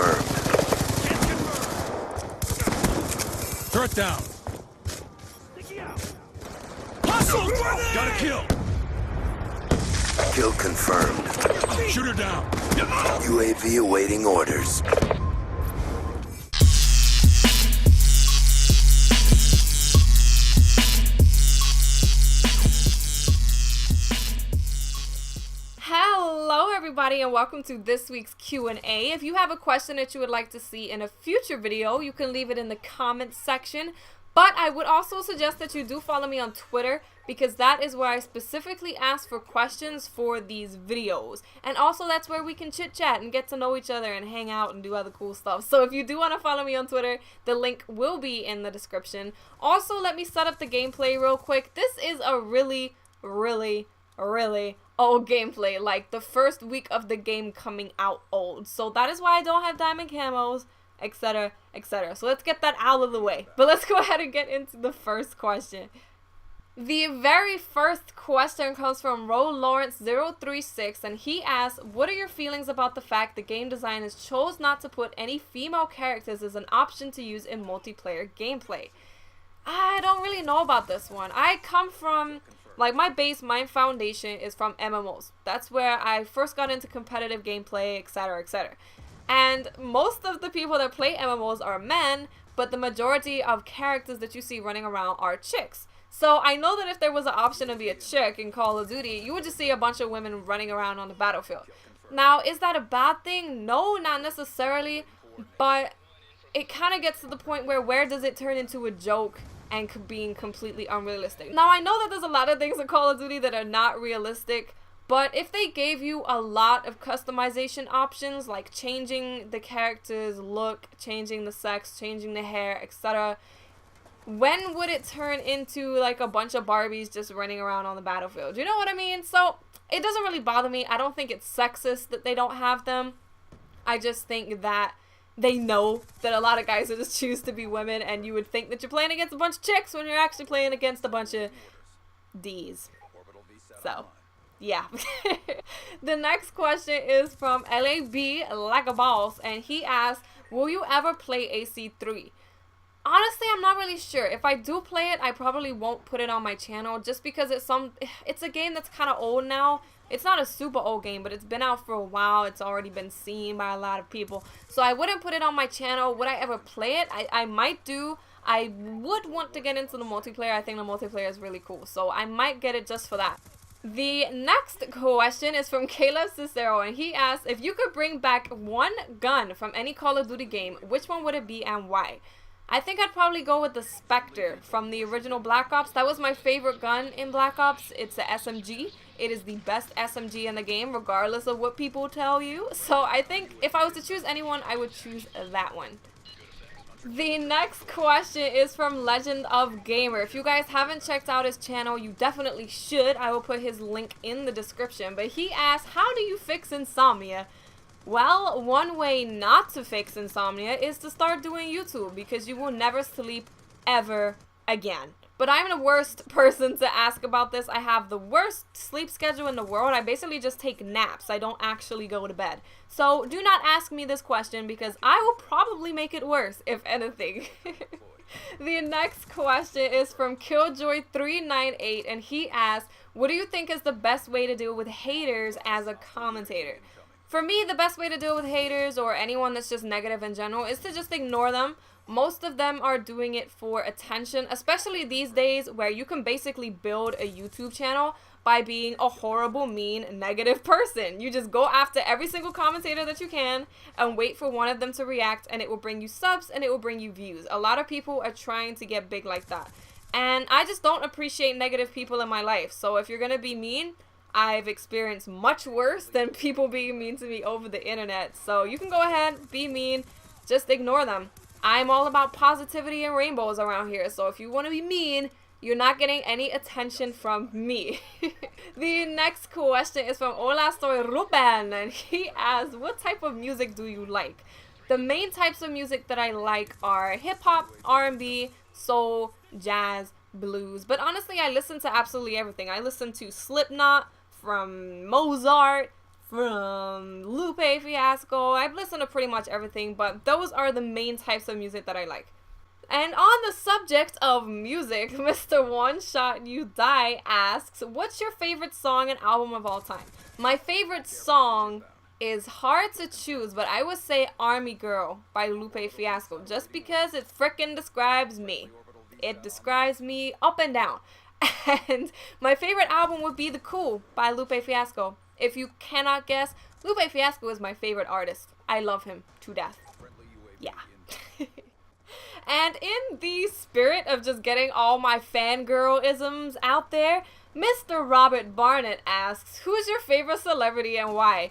confirmed. Turret down. Hostile grenade! Got a kill. Kill confirmed. Shoot her down. UAV awaiting orders. Hello everybody and welcome to this week's Q&A. If you have a question that you would like to see in a future video, you can leave it in the comments section. But I would also suggest that you do follow me on Twitter, because that is where I specifically ask for questions for these videos. And also that's where we can chit chat and get to know each other and hang out and do other cool stuff. So if you do want to follow me on Twitter, the link will be in the description. Also, let me set up the gameplay real quick. This is a really old gameplay, like the first week of the game coming out old. So that is why I don't have diamond camos, etc, etc. So let's get that out of the way. But let's go ahead and get into the first question. The very first question comes from RoLawrence036, and he asks, what are your feelings about the fact the game designers chose not to put any female characters as an option to use in multiplayer gameplay? I don't really know about this one. I come from, like, my foundation is from MMOs. That's where I first got into competitive gameplay, etc, etc. And most of the people that play MMOs are men, but the majority of characters that you see running around are chicks. So I know that if there was an option to be a chick in Call of Duty, you would just see a bunch of women running around on the battlefield. Now, is that a bad thing? No, not necessarily, but it kind of gets to the point where does it turn into a joke and being completely unrealistic? Now, I know that there's a lot of things in Call of Duty that are not realistic, but if they gave you a lot of customization options, like changing the character's look, changing the sex, changing the hair, etc., when would it turn into like a bunch of Barbies just running around on the battlefield? You know what I mean? So it doesn't really bother me. I don't think it's sexist that they don't have them. I just think that they know that a lot of guys will just choose to be women, and you would think that you're playing against a bunch of chicks when you're actually playing against a bunch of D's. So, yeah. The next question is from LAB Like a Boss, and he asks, will you ever play AC3? Honestly, I'm not really sure. If I do play it, I probably won't put it on my channel, just because it's a game that's kind of old now. It's not a super old game, but it's been out for a while. It's already been seen by a lot of people. So I wouldn't put it on my channel. Would I ever play it? I might do. I would want to get into the multiplayer. I think the multiplayer is really cool. So I might get it just for that. The next question is from Caleb Cicero, and he asks, if you could bring back one gun from any Call of Duty game, which one would it be and why? I think I'd probably go with the Spectre from the original Black Ops. That was my favorite gun in Black Ops. It's a SMG. It is the best SMG in the game, regardless of what people tell you. So I think if I was to choose anyone, I would choose that one. The next question is from Legend of Gamer. If you guys haven't checked out his channel, you definitely should. I will put his link in the description. But he asks, how do you fix insomnia? Well, one way not to fix insomnia is to start doing YouTube, because you will never sleep ever again. But I'm the worst person to ask about this. I have the worst sleep schedule in the world. I basically just take naps. I don't actually go to bed. So do not ask me this question, because I will probably make it worse, if anything. The next question is from Killjoy398, and he asks, what do you think is the best way to deal with haters as a commentator? For me, the best way to deal with haters or anyone that's just negative in general is to just ignore them. Most of them are doing it for attention, especially these days where you can basically build a YouTube channel by being a horrible, mean, negative person. You just go after every single commentator that you can and wait for one of them to react, and it will bring you subs and it will bring you views. A lot of people are trying to get big like that. And I just don't appreciate negative people in my life. So if you're going to be mean, I've experienced much worse than people being mean to me over the internet. So you can go ahead, be mean, just ignore them. I'm all about positivity and rainbows around here. So if you want to be mean, you're not getting any attention from me. The next question is from Hola Soy Ruben, and he asks, what type of music do you like? The main types of music that I like are hip-hop, R&B, soul, jazz, blues. But honestly, I listen to absolutely everything. I listen to Slipknot, from Mozart, from Lupe Fiasco. I've listened to pretty much everything, but those are the main types of music that I like. And on the subject of music, Mr. One Shot You Die asks, what's your favorite song and album of all time? My favorite song is hard to choose, but I would say Army Girl by Lupe Fiasco, just because it frickin' describes me. It describes me up and down. And my favorite album would be The Cool by Lupe Fiasco. If you cannot guess, Lupe Fiasco is my favorite artist. I love him to death. Yeah. And in the spirit of just getting all my fangirl-isms out there, Mr. Robert Barnett asks, who's your favorite celebrity and why?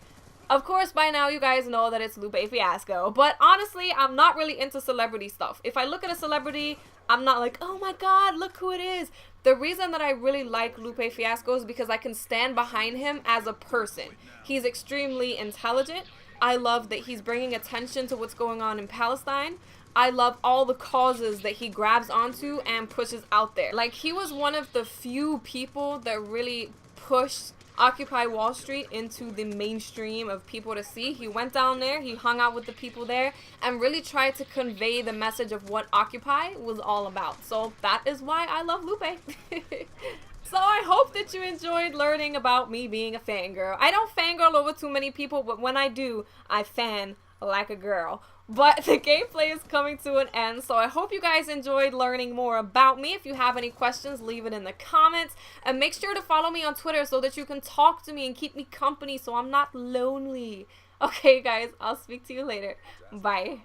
Of course, by now you guys know that it's Lupe Fiasco, but honestly, I'm not really into celebrity stuff. If I look at a celebrity, I'm not like, oh my god, look who it is. The reason that I really like Lupe Fiasco is because I can stand behind him as a person. He's extremely intelligent. I love that he's bringing attention to what's going on in Palestine. I love all the causes that he grabs onto and pushes out there. Like, he was one of the few people that really pushed Occupy Wall Street into the mainstream of people to see. He went down there, he hung out with the people there, and really tried to convey the message of what Occupy was all about. So that is why I love Lupe. So I hope that you enjoyed learning about me being a fangirl. I don't fangirl over too many people, but when I do, I fan like a girl. But the gameplay is coming to an end, so I hope you guys enjoyed learning more about me. If you have any questions, leave it in the comments. And make sure to follow me on Twitter so that you can talk to me and keep me company so I'm not lonely. Okay, guys, I'll speak to you later. Bye.